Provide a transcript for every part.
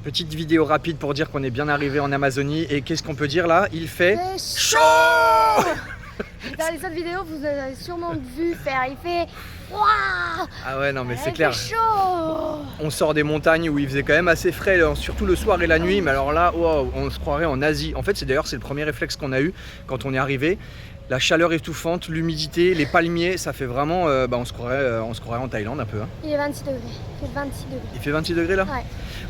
Petite vidéo rapide pour dire qu'on est bien arrivé en Amazonie. Et qu'est-ce qu'on peut dire là? Il fait chaud. Dans les autres vidéos, vous avez sûrement vu faire. Il fait froid. Ah ouais, non mais c'est Il clair. fait chaud. On sort des montagnes où il faisait quand même assez frais, surtout le soir et la nuit. Mais alors là, wow, on se croirait en Asie. En fait, c'est le premier réflexe qu'on a eu quand on est arrivé. La chaleur étouffante, l'humidité, les palmiers, ça fait vraiment... on se croirait en Thaïlande un peu. Hein. Il est 26 degrés. Il fait 26 degrés. Il fait 26 degrés là? Ouais.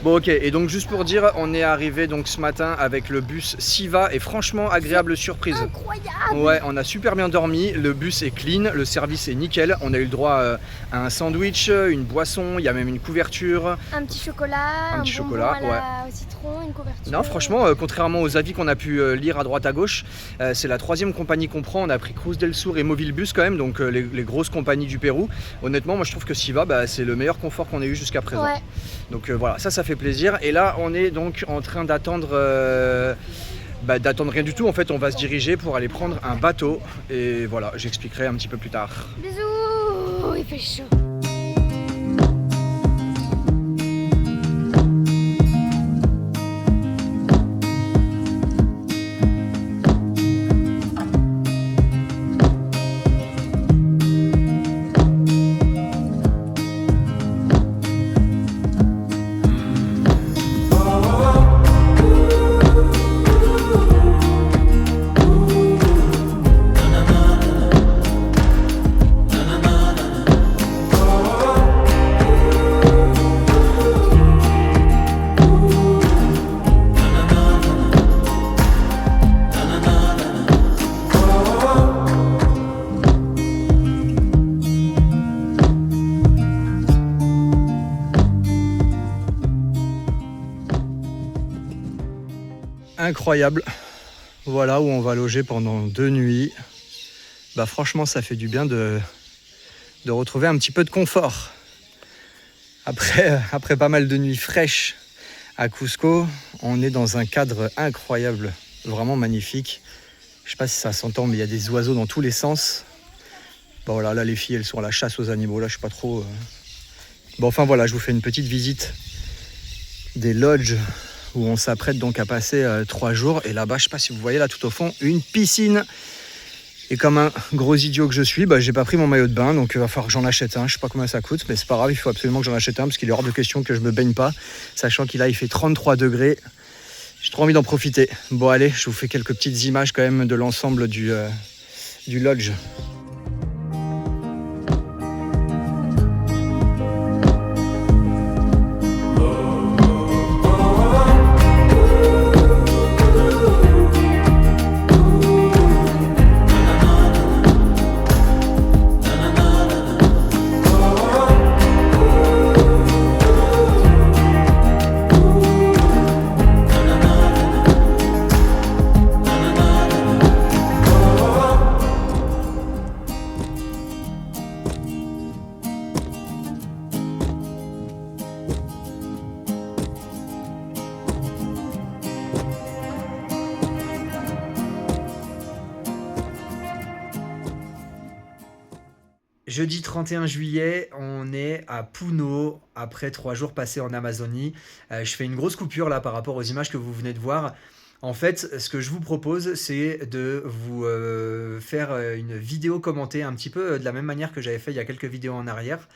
Bon ok, et donc juste pour dire, on est arrivé donc ce matin avec le bus Siva et franchement agréable surprise. Incroyable. Ouais, on a super bien dormi, le bus est clean, le service est nickel, on a eu le droit à un sandwich, une boisson, il y a même une couverture. Un petit chocolat, Un petit chocolat, au citron, une couverture. Non franchement, contrairement aux avis qu'on a pu lire à droite à gauche, c'est la 3e compagnie qu'on prend, on a pris Cruz del Sur et Movilbus quand même, donc les grosses compagnies du Pérou. Honnêtement, moi je trouve que Siva, c'est le meilleur confort qu'on ait eu jusqu'à présent. Ouais. Donc voilà, ça fait plaisir. Et là, on est donc en train d'attendre rien du tout. En fait, on va se diriger pour aller prendre un bateau. Et voilà, j'expliquerai un petit peu plus tard. Bisous. Il fait chaud. Incroyable. Voilà où on va loger pendant 2 nuits. Franchement, ça fait du bien de retrouver un petit peu de confort. Après pas mal de nuits fraîches à Cusco, on est dans un cadre incroyable, vraiment magnifique. Je sais pas si ça s'entend, mais il y a des oiseaux dans tous les sens. Voilà, là les filles elles sont à la chasse aux animaux, là je suis pas trop... enfin voilà, je vous fais une petite visite des lodges où on s'apprête donc à passer 3 jours. Et là-bas, je sais pas si vous voyez là tout au fond, une piscine. Et comme un gros idiot que je suis, j'ai pas pris mon maillot de bain, donc il va falloir que j'en achète un. Je sais pas combien ça coûte, mais c'est pas grave, il faut absolument que j'en achète un parce qu'il est hors de question que je me baigne pas, sachant qu'il il fait 33 degrés. J'ai trop envie d'en profiter. Bon allez, je vous fais quelques petites images quand même de l'ensemble du lodge. Jeudi 31 juillet, on est à Puno, après 3 jours passés en Amazonie. Je fais une grosse coupure là par rapport aux images que vous venez de voir. En fait, ce que je vous propose, c'est de vous faire une vidéo commentée un petit peu de la même manière que j'avais fait il y a quelques vidéos en arrière.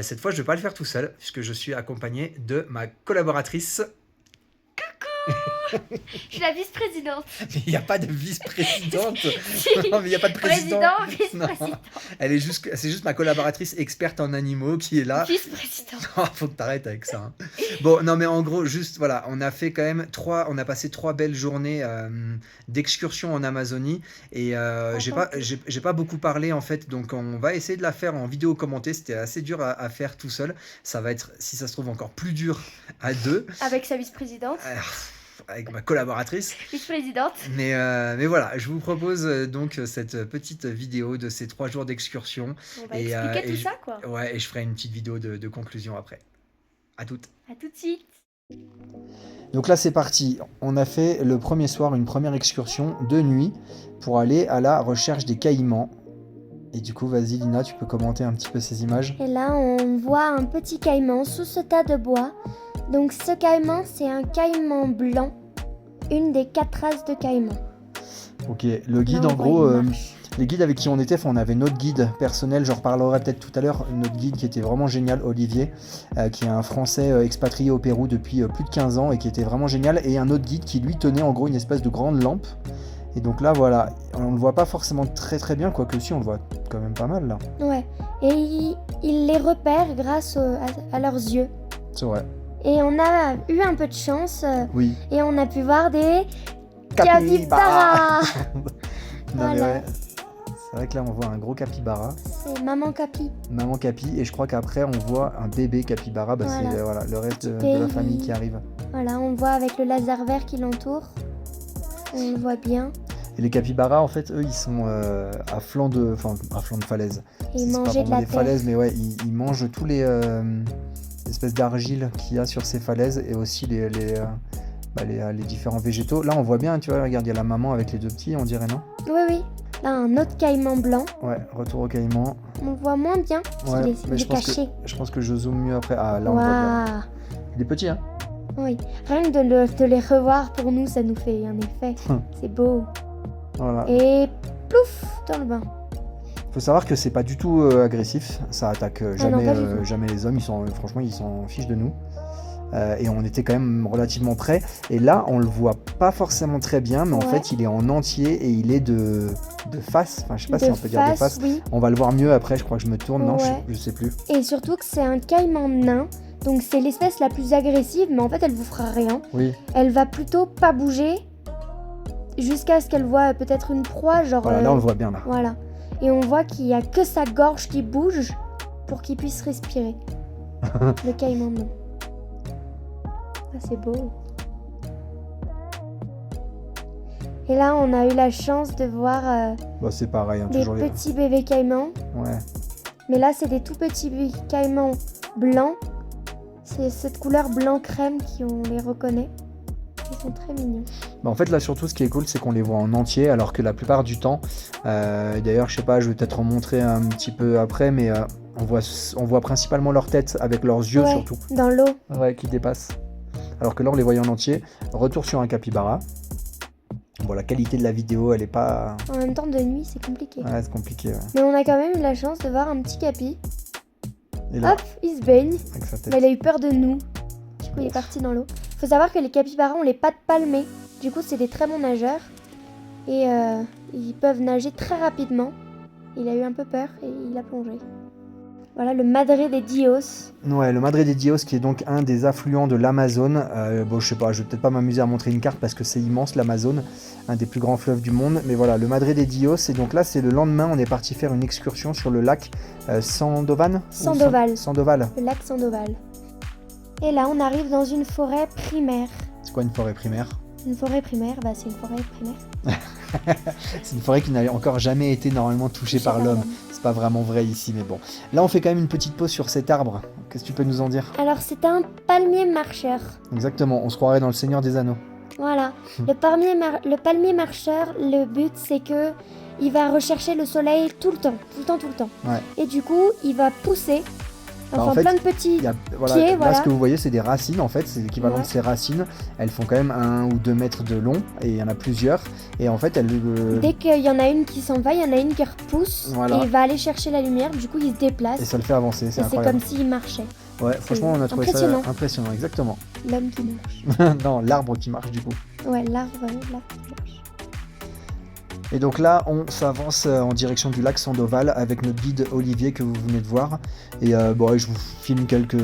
Cette fois, je ne vais pas le faire tout seul, puisque je suis accompagné de ma collaboratrice. Je suis la vice-présidente. Mais il n'y a pas de vice-présidente. Si. Non, mais il n'y a pas de président. Vice-président. C'est juste ma collaboratrice experte en animaux qui est là. Vice-président. Faut que t'arrêtes avec ça. Hein. Bon, non, mais en gros, juste voilà, on a fait quand même on a passé 3 belles journées d'excursion en Amazonie et j'ai pas beaucoup parlé en fait, donc on va essayer de la faire en vidéo commentée. C'était assez dur à faire tout seul. Ça va être, si ça se trouve, encore plus dur à 2. Avec sa vice-présidente. Avec ma collaboratrice. Vice-présidente. Mais voilà, je vous propose donc cette petite vidéo de ces 3 jours d'excursion. On va expliquer tout ça, quoi. Ouais, et je ferai une petite vidéo de conclusion après. À toutes. À tout de suite. Donc là, c'est parti. On a fait le premier soir une première excursion de nuit pour aller à la recherche des caïmans. Et du coup, vas-y Lina, tu peux commenter un petit peu ces images. Et là, on voit un petit caïman sous ce tas de bois. Donc ce caïman, c'est un caïman blanc, une des 4 races de caïman. Ok, le guide Là, en on voit, gros, il marche. les guides avec qui on était, enfin, on avait notre guide personnel, j'en reparlerai peut-être tout à l'heure, notre guide qui était vraiment génial, Olivier, qui est un Français expatrié au Pérou depuis plus de 15 ans et qui était vraiment génial, et un autre guide qui lui tenait en gros une espèce de grande lampe. Et donc là voilà, on le voit pas forcément très bien, quoique si on le voit quand même pas mal là. Ouais, et il les repère grâce à leurs yeux. C'est vrai. Et on a eu un peu de chance Oui. et on a pu voir des Capybara. capybaras. Non, mais Voilà. ouais. C'est vrai que là on voit un gros capybara, C'est maman capi. maman capi, et je crois qu'après on voit un bébé capybara, bah, Voilà. c'est voilà, le reste de Petit la baby. famille qui arrive. Voilà, on le voit avec le laser vert qui l'entoure. On le voit bien. Et les capybaras en fait eux ils sont à flanc de falaise. Et C'est pas manger de vraiment la des terre. falaises, mais ouais, ils mangent tous les espèces d'argile qu'il y a sur ces falaises, et aussi les différents végétaux. Là on voit bien, tu vois, regarde, il y a la maman avec les deux petits, on dirait, non? Oui, oui. Là, un autre caïman blanc. Ouais, retour au caïman. On le voit moins bien parce Ouais, qu'il est, mais il est caché. je pense que je zoome mieux après. Ah, là on le voit bien. Waouh. Il est petit, hein? Oui. Rien que de les revoir pour nous, ça nous fait un effet. C'est beau. Voilà. Et plouf dans le bain. Faut savoir que c'est pas du tout agressif. Ça attaque non, pas du tout. jamais les hommes. Franchement, ils s'en fichent de nous. Et on était quand même relativement près. Et là, on le voit pas forcément très bien, mais en Ouais. fait, il est en entier et il est de face. Enfin, je sais pas si on peut dire de face. Oui. On va le voir mieux après. Je crois que je me tourne. Non, Ouais. je sais plus. Et surtout que c'est un caïman nain. Donc c'est l'espèce la plus agressive, mais en fait elle vous fera rien. Oui. Elle va plutôt pas bouger jusqu'à ce qu'elle voit peut-être une proie, genre. Voilà, là on le voit bien là. Voilà. Et on voit qu'il y a que sa gorge qui bouge pour qu'il puisse respirer. Le caïman nain. Ah, c'est beau. Et là, on a eu la chance de voir Bah, c'est pareil, hein, des toujours les. petits bébés caïmans. Ouais. Mais là, c'est des tout petits bébés caïmans blancs. C'est cette couleur blanc crème qu'on les reconnaît. Ils sont très mignons. Bah, en fait, là, surtout, ce qui est cool, c'est qu'on les voit en entier, alors que la plupart du temps, d'ailleurs, je sais pas, je vais peut-être en montrer un petit peu après, mais on voit principalement leur tête avec leurs yeux, Ouais, surtout, dans l'eau. ouais, qui dépassent. Alors que là, on les voyait en entier. Retour sur un capybara. Bon, la qualité de la vidéo, elle est pas. En même temps, de nuit, c'est compliqué. Ouais, c'est compliqué. Ouais. Mais on a quand même eu la chance de voir un petit capi. Et là, Hop, il se baigne. avec sa tête. Mais il a eu peur de nous. Du coup, il est parti dans l'eau. Faut savoir que les capybaras ont les pattes palmées. Du coup, c'est des très bons nageurs. Et ils peuvent nager très rapidement. Il a eu un peu peur et il a plongé. Voilà le Madre de Dios. Ouais, le Madre de Dios, qui est donc un des affluents de l'Amazone. Bon, je sais pas, je vais peut-être pas m'amuser à montrer une carte parce que c'est immense, l'Amazone, un des plus grands fleuves du monde. Mais voilà, le Madre de Dios. Et donc là, c'est le lendemain, on est parti faire une excursion sur le lac Sandoval. Sandoval. Sandoval. Le lac Sandoval. Et là, on arrive dans une forêt primaire. C'est quoi une forêt primaire? Une forêt primaire, bah c'est une forêt primaire. C'est une forêt qui n'a encore jamais été normalement touchée par l'homme. C'est pas vraiment vrai ici, mais bon. Là, on fait quand même une petite pause sur cet arbre. Qu'est-ce que tu peux nous en dire? Alors, c'est un palmier marcheur. Exactement, on se croirait dans le Seigneur des Anneaux. Voilà. Le palmier marcheur, le but, c'est que il va rechercher le soleil tout le temps. Ouais. Et du coup, il va pousser. Bah, Enfin, en fait, plein de petits Voilà, pieds, là, voilà. ce que vous voyez, c'est des racines, en fait. C'est l'équivalent Ouais. de ces racines. Elles font quand même 1 ou 2 mètres de long, et il y en a plusieurs. Et en fait, elles... Dès qu'il y en a une qui s'en va, il y en a une qui repousse. Voilà. Et il va aller chercher la lumière. Du coup, il se déplace. Et ça le fait avancer, Et c'est c'est incroyable. comme s'il marchait. Ouais, franchement, on a trouvé ça impressionnant. impressionnant, exactement. L'homme qui marche. Non, l'arbre qui marche, du coup. Ouais, l'arbre qui marche. Et donc là, on s'avance en direction du lac Sandoval avec notre guide Olivier que vous venez de voir. Et bon, ouais, je vous filme quelques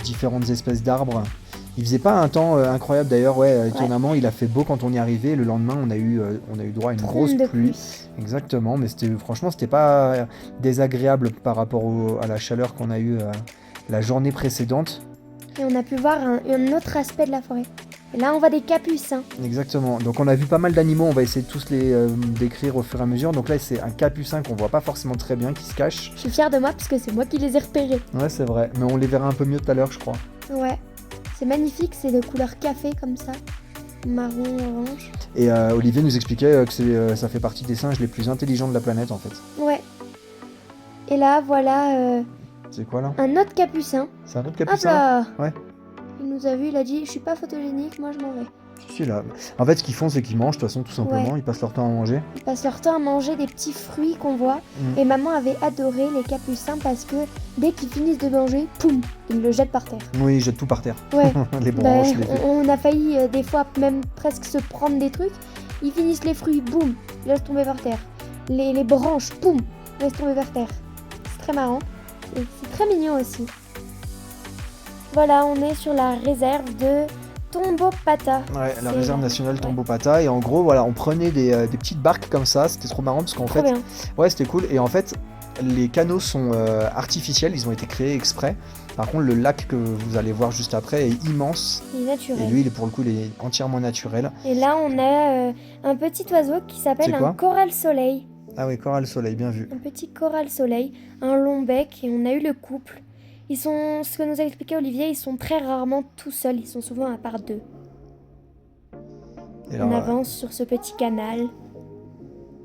différentes espèces d'arbres. Il faisait pas un temps incroyable d'ailleurs, ouais, étonnamment, il a fait beau quand on y est arrivé. Le lendemain, on a eu droit à une grosse pluie. Exactement, mais franchement, c'était pas désagréable par rapport à la chaleur qu'on a eue la journée précédente. Et on a pu voir un autre aspect de la forêt. Et là, on voit des capucins. Exactement. Donc on a vu pas mal d'animaux, on va essayer de tous les décrire au fur et à mesure. Donc là, c'est un capucin qu'on voit pas forcément très bien, qui se cache. Je suis fière de moi parce que c'est moi qui les ai repérés. Ouais, c'est vrai. Mais on les verra un peu mieux tout à l'heure, je crois. Ouais. C'est magnifique, c'est de couleur café comme ça. Marron, orange. Et Olivier nous expliquait que ça fait partie des singes les plus intelligents de la planète, en fait. Ouais. Et là, voilà C'est quoi là? un autre capucin. C'est un autre Hop capucin? là. Ouais. Il nous a vu, il a dit, je suis pas photogénique, moi je m'en vais. Si, là. En fait, ce qu'ils font, c'est qu'ils mangent, de toute façon, tout simplement. Ouais. Ils passent leur temps à manger. Ils passent leur temps à manger des petits fruits qu'on voit. Mm. Et maman avait adoré les capucins parce que dès qu'ils finissent de manger, poum, ils le jettent par terre. Oui, ils jettent tout par terre. Ouais. Les Ben, branches, les feuilles. on a failli des fois même presque se prendre des trucs. Ils finissent les fruits, boum, ils laissent tomber par terre. Les branches, boum, ils laissent tomber par terre. C'est très marrant. Et c'est très mignon aussi. Voilà, on est sur la réserve de Tombopata. Ouais, la C'est- réserve nationale Tombopata. Et en gros, voilà, on prenait des petites barques comme ça. C'était trop marrant parce qu'en Trop fait, bien. ouais, c'était cool. Et en fait, les canaux sont artificiels. Ils ont été créés exprès. Par contre, le lac que vous allez voir juste après est immense. Il est naturel. Et lui, pour le coup, il est entièrement naturel. Et là, on a un petit oiseau qui s'appelle C'est quoi un coral soleil. Ah oui, corail soleil, bien vu. Un petit coral soleil, un long bec, et on a eu le couple. Ils sont, ce que nous a expliqué Olivier, ils sont très rarement tout seuls, ils sont souvent à part d'eux. Et On alors, avance sur ce petit canal,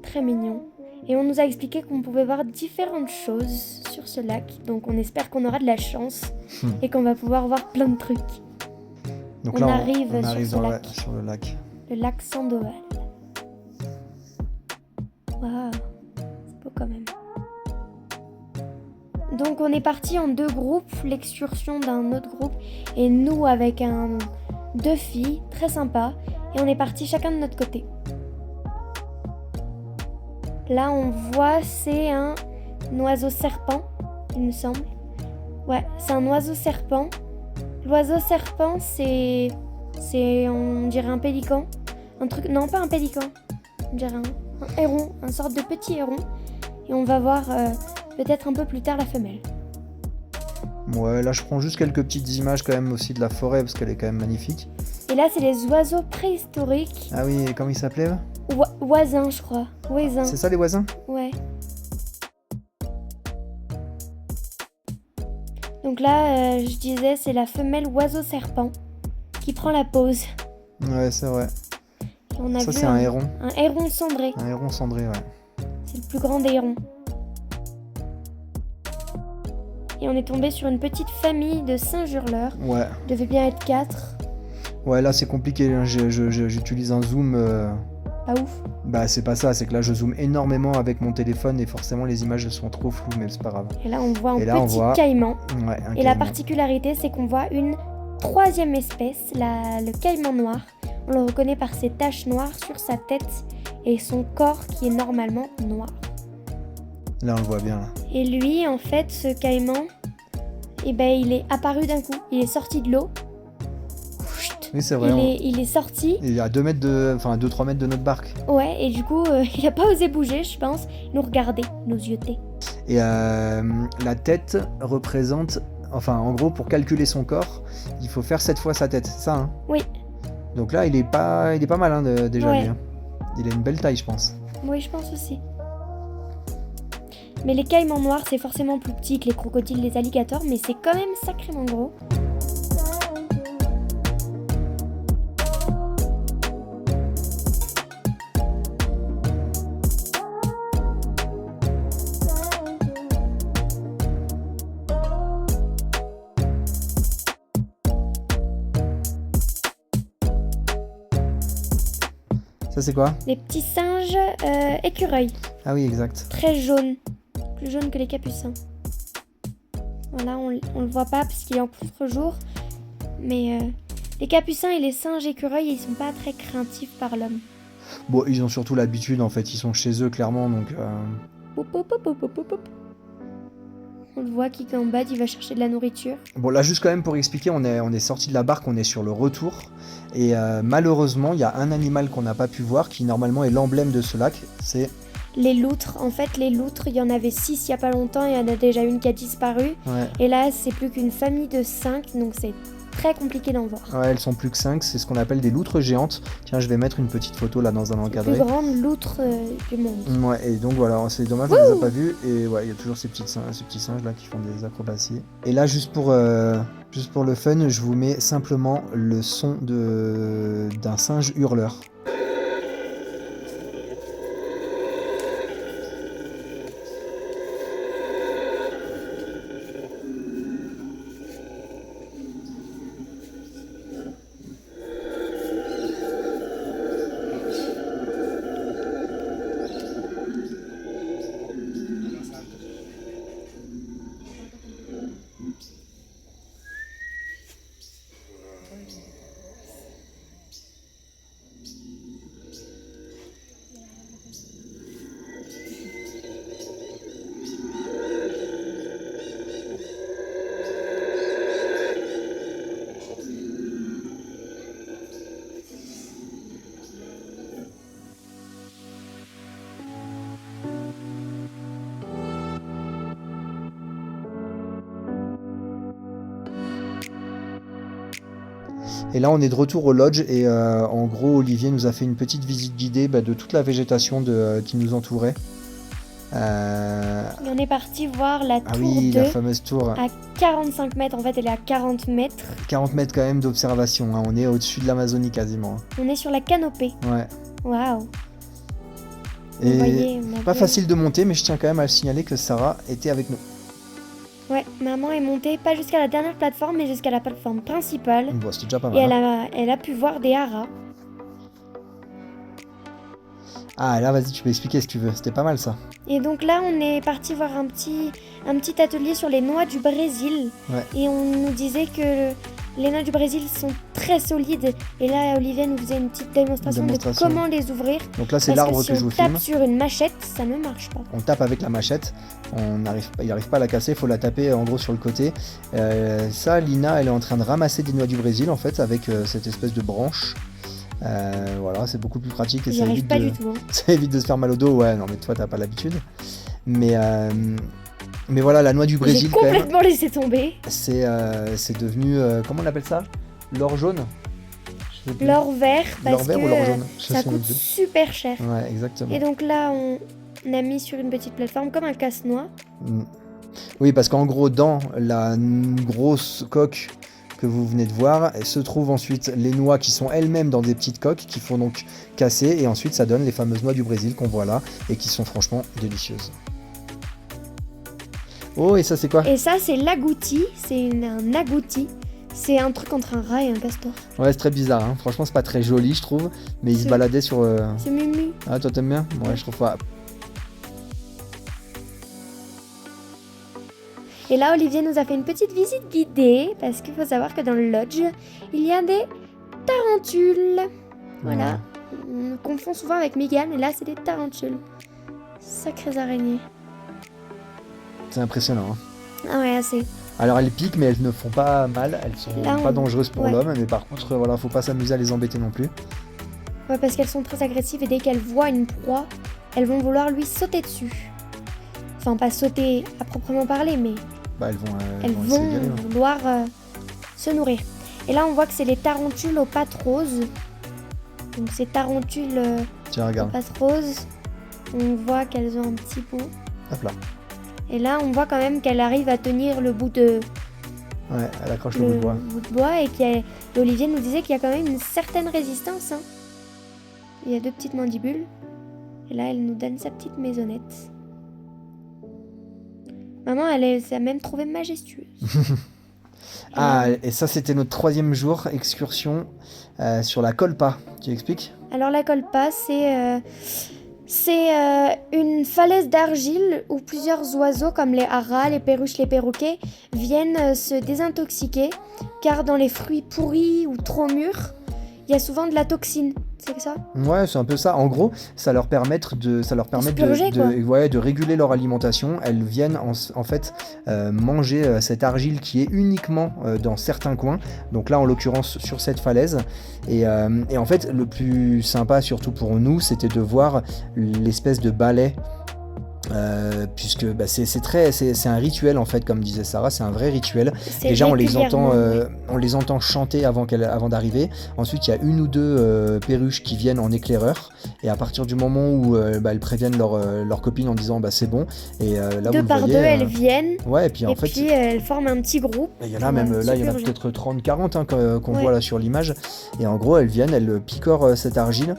très mignon. Et on nous a expliqué qu'on pouvait voir différentes choses sur ce lac. Donc on espère qu'on aura de la chance et qu'on va pouvoir voir plein de trucs. donc on là, arrive on sur arrive ce dans lac. sur le lac. Le lac Sandoval. Waouh, c'est beau quand même. Donc on est parti en 2 groupes, l'excursion d'un autre groupe et nous avec 2 filles, très sympa. Et on est parti chacun de notre côté. Là on voit c'est un oiseau serpent, il me semble. Ouais, c'est un oiseau serpent. L'oiseau serpent c'est on dirait un pélican. Un truc, non pas un pélican, on dirait un héron, une sorte de petit héron. Et on va voir peut-être un peu plus tard la femelle. Ouais, là, je prends juste quelques petites images quand même aussi de la forêt parce qu'elle est quand même magnifique. Et là c'est les oiseaux préhistoriques. Ah oui, et comment il s'appelait là Voisins je crois. Voisins. C'est ça les voisins? Ouais. Donc là, je disais, c'est la femelle oiseau-serpent qui prend la pose. Ouais, c'est vrai. Et on a Ça, vu c'est un héron. un héron cendré. Un héron cendré, ouais. C'est le plus grand des hérons. Et on est tombé sur une petite famille de singes hurleurs. Ouais. Il devait bien être 4. Ouais, là, c'est compliqué. Hein. J'utilise un zoom. Pas ouf. Bah, c'est pas ça. C'est que là, je zoome énormément avec mon téléphone et forcément, les images elles sont trop floues, mais c'est pas grave. Et là, on voit un Et là, on petit voit- caïman. Ouais, un Et la caïman. particularité, c'est qu'on voit une 3e espèce, le caïman noir. On le reconnaît par ses taches noires sur sa tête et son corps qui est normalement noir. Là, on le voit bien. Là. Et lui, en fait, ce caïman, il est apparu d'un coup. Il est sorti de l'eau. Chut. Oui, c'est vrai. Il est sorti. Il est à 2-3 mètres de notre barque. Ouais, et du coup, il a pas osé bouger, je pense. Il nous regardait, nous ziotait. Et la tête représente. Enfin, en gros, pour calculer son corps, il faut faire 7 fois sa tête, c'est ça, hein? Oui. Donc là, il est pas mal, hein, déjà, Ouais. lui. Hein. Il a une belle taille, je pense. Oui, je pense aussi. Mais les caïmans noirs, c'est forcément plus petit que les crocodiles, les alligators, mais c'est quand même sacrément gros. Ça, c'est quoi? Des petits singes écureuils, Ah oui, exact. très jaunes, plus jaunes que les capucins. Voilà, on le voit pas parce qu'il est en contre-jour, mais les capucins et les singes écureuils, ils sont pas très craintifs par l'homme. Bon, ils ont surtout l'habitude, en fait. Ils sont chez eux, clairement, donc... Pop, pop, pop, pop, pop, pop. On le voit qui gambade, il va chercher de la nourriture. Bon, là, juste quand même pour expliquer, on est sorti de la barque, on est sur le retour. Et malheureusement, il y a un animal qu'on n'a pas pu voir, qui normalement est l'emblème de ce lac. C'est... Les loutres, en fait, les loutres, il y en avait 6 il y a pas longtemps, il y en a déjà une qui a disparu. Ouais. Et là, c'est plus qu'une famille de 5, donc c'est très compliqué d'en voir. Ouais, elles sont plus que 5, c'est ce qu'on appelle des loutres géantes. Tiens, je vais mettre une petite photo là dans un Plus encadré. grande loutre du monde. Ouais, et donc voilà, c'est dommage, on les a pas vus. Et ouais, il y a toujours ces petits singes là qui font des acrobaties. Et là, juste pour le fun, je vous mets simplement le son d'un singe hurleur. Et là, on est de retour au lodge et en gros, Olivier nous a fait une petite visite guidée de toute la végétation qui nous entourait. Et on est parti voir la Ah tour oui, 2 la fameuse tour. à 45 mètres. En fait, elle est à 40 mètres. 40 mètres quand même d'observation, hein. On est au-dessus de l'Amazonie quasiment. On est sur la canopée. Ouais. Waouh. Et Vous voyez, on a pas vu- facile de monter, mais je tiens quand même à le signaler que Sarah était avec nous. Ouais, maman est montée pas jusqu'à la dernière plateforme, mais jusqu'à la plateforme principale. Bon, c'était déjà pas Et mal. Hein. elle a pu voir des haras. Ah, là, vas-y, tu peux expliquer si tu veux. C'était pas mal ça. Et donc là, on est parti voir un petit atelier sur les noix du Brésil. Ouais. Et on nous disait que les noix du Brésil sont très solides. Et là, Olivier nous faisait une petite démonstration de comment les ouvrir. Donc là, c'est Parce l'arbre si que je vous on filme. tape sur une machette, ça ne marche pas. On tape avec la machette, il n'arrive pas à la casser, il faut la taper en gros sur le côté. Ça, Lina, elle est en train de ramasser des noix du Brésil en fait avec cette espèce de branche. Voilà, c'est beaucoup plus pratique et J'y ça arrive évite, pas du tout. Hein. ça évite de se faire mal au dos. Ouais, non mais toi t'as pas l'habitude. Mais voilà, la noix du Brésil J'ai quand même, complètement laissé tomber. c'est devenu, comment on appelle ça? L'or jaune? Je sais plus. L'or vert, L'or parce vert ou que l'or jaune? Je ça sais coûte plus. super cher. Ouais, exactement. Et donc là, on a mis sur une petite plateforme comme un casse-noix. Oui, parce qu'en gros, dans la grosse coque que vous venez de voir, se trouvent ensuite les noix qui sont elles-mêmes dans des petites coques qui font donc casser et ensuite ça donne les fameuses noix du Brésil qu'on voit là et qui sont franchement délicieuses. Oh, et ça c'est quoi? Et ça, c'est l'agouti. C'est un agouti. C'est un truc entre un rat et un castor. Ouais, c'est très bizarre, hein. Franchement c'est pas très joli je trouve, mais il se C'est- baladait sur... C'est Mumu. Ah, toi t'aimes bien? Ouais, je trouve pas. Et là, Olivier nous a fait une petite visite guidée. Parce qu'il faut savoir que dans le lodge, il y a des tarentules. Voilà. On confond souvent avec Mégane, mais là, c'est des tarentules. Sacrées araignées. C'est impressionnant, hein. Ah ouais, assez. Alors elles piquent mais elles ne font pas mal, elles sont Là, pas on- dangereuses pour ouais. l'homme, mais par contre voilà, faut pas s'amuser à les embêter non plus. Ouais, parce qu'elles sont très agressives et dès qu'elles voient une proie, elles vont vouloir lui sauter dessus. Enfin, pas sauter à proprement parler, mais Bah elles elles vont essayer d'y aller, vont hein. vouloir se nourrir. Et là, on voit que c'est les tarentules aux pattes roses. Donc, ces tarentules Tiens, aux regarde, pattes roses, on voit qu'elles ont un petit bout. hop là. Et là, on voit quand même qu'elle arrive à tenir le bout de, Ouais, elle accroche le bout de bois. bout de bois et Olivier nous disait qu'il y a quand même une certaine résistance. Hein. Il y a deux petites mandibules. Et là, elle nous donne sa petite maisonnette. Maman, elle s'est même trouvée majestueuse. Ah, et ça c'était notre 3e jour, excursion sur la Colpa. Tu expliques? Alors la colpa, c'est une falaise d'argile où plusieurs oiseaux comme les haras, les perruches, les perroquets viennent se désintoxiquer car dans les fruits pourris ou trop mûrs, il y a souvent de la toxine. C'est ça? Ouais, c'est un peu ça. En gros, ça leur permet purger, de réguler leur alimentation. Elles viennent en fait manger cette argile qui est uniquement dans certains coins. Donc là, en l'occurrence, sur cette falaise. Et en fait, le plus sympa, surtout pour nous, c'était de voir l'espèce de balai. Puisque bah, c'est un rituel en fait, comme disait Sarah, c'est un vrai rituel. C'est Déjà on les régulièrement. entend chanter avant d'arriver. Ensuite il y a une ou deux perruches qui viennent en éclaireur et à partir du moment où elles préviennent leur copine en disant bah c'est bon et là vous Deux le par voyez, deux, elles viennent. ouais, et puis en Et fait puis elles forment un petit groupe. il y en a même Ouais, là il y en a super peut-être 30-40 hein, qu'on Ouais. voit là sur l'image et en gros elles viennent, elles picorent cette argile.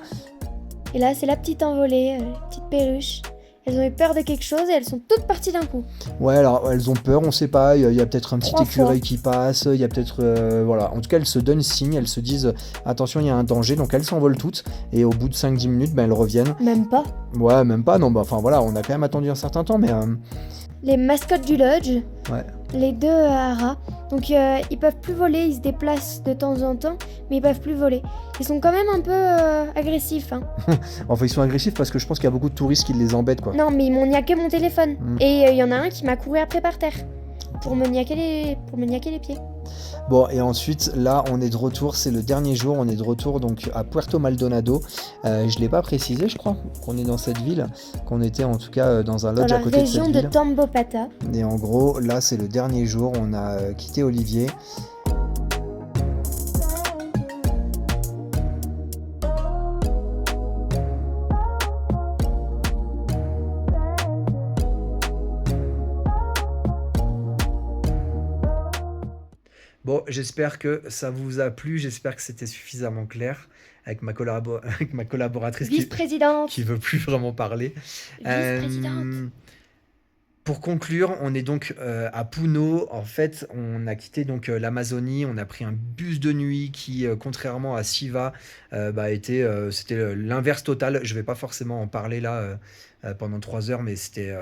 Et là, c'est la petite envolée, petite perruche. Elles ont eu peur de quelque chose et elles sont toutes parties d'un coup. Ouais, alors elles ont peur, on sait pas, il y a peut-être un petit 3 écureuil fois. qui passe, il y a peut-être... voilà, en tout cas elles se donnent signe, elles se disent attention il y a un danger, donc elles s'envolent toutes, et au bout de 5-10 minutes, elles reviennent. Même pas. Ouais, même pas, non, bah enfin voilà, on a quand même attendu un certain temps, mais... Les mascottes du lodge, Ouais. les deux haras. Donc ils peuvent plus voler, ils se déplacent de temps en temps, mais ils peuvent plus voler. Ils sont quand même un peu agressifs. Hein. Enfin ils sont agressifs parce que je pense qu'il y a beaucoup de touristes qui les embêtent, quoi. Non, mais ils m'ont niaqué mon téléphone. Mm. Et il y en a un qui m'a couru après par terre. Pour me niaquer les pieds. Bon, et ensuite, là, on est de retour, c'est le dernier jour, on est de retour donc à Puerto Maldonado. Je l'ai pas précisé, je crois, qu'on est dans cette ville, qu'on était en tout cas dans un Dans lodge la à côté de cette région de ville. Tambopata. Et en gros, là, c'est le dernier jour, on a quitté Olivier. Bon, j'espère que ça vous a plu, j'espère que c'était suffisamment clair avec avec ma collaboratrice Vice-présidente. qui veut plus vraiment parler. Vice-présidente. Pour conclure, on est donc à Puno. En fait, on a quitté donc l'Amazonie. On a pris un bus de nuit qui, contrairement à Siva, c'était l'inverse total. Je vais pas forcément en parler là pendant 3 heures, mais c'était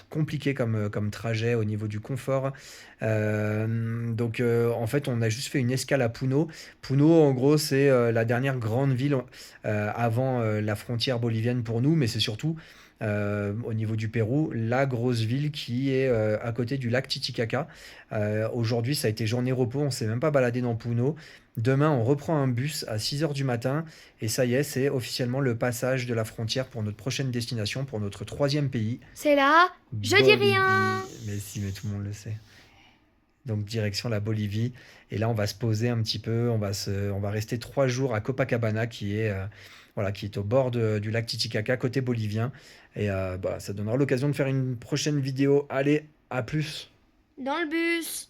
compliqué comme trajet au niveau du confort. En fait, on a juste fait une escale à Puno. Puno, en gros, c'est la dernière grande ville avant la frontière bolivienne pour nous, mais c'est surtout au niveau du Pérou, la grosse ville qui est à côté du lac Titicaca. Aujourd'hui, ça a été journée repos, on s'est même pas baladé dans Puno. Demain, on reprend un bus à 6 heures du matin et ça y est, c'est officiellement le passage de la frontière pour notre prochaine destination, pour notre troisième pays, C'est là. Je dis Bolivie. rien. Mais si, mais tout le monde le sait. Donc direction la Bolivie. Et là, on va se poser un petit peu. On va rester 3 jours à Copacabana, qui est au bord du lac Titicaca, côté bolivien. Et ça donnera l'occasion de faire une prochaine vidéo. Allez, à plus! Dans le bus.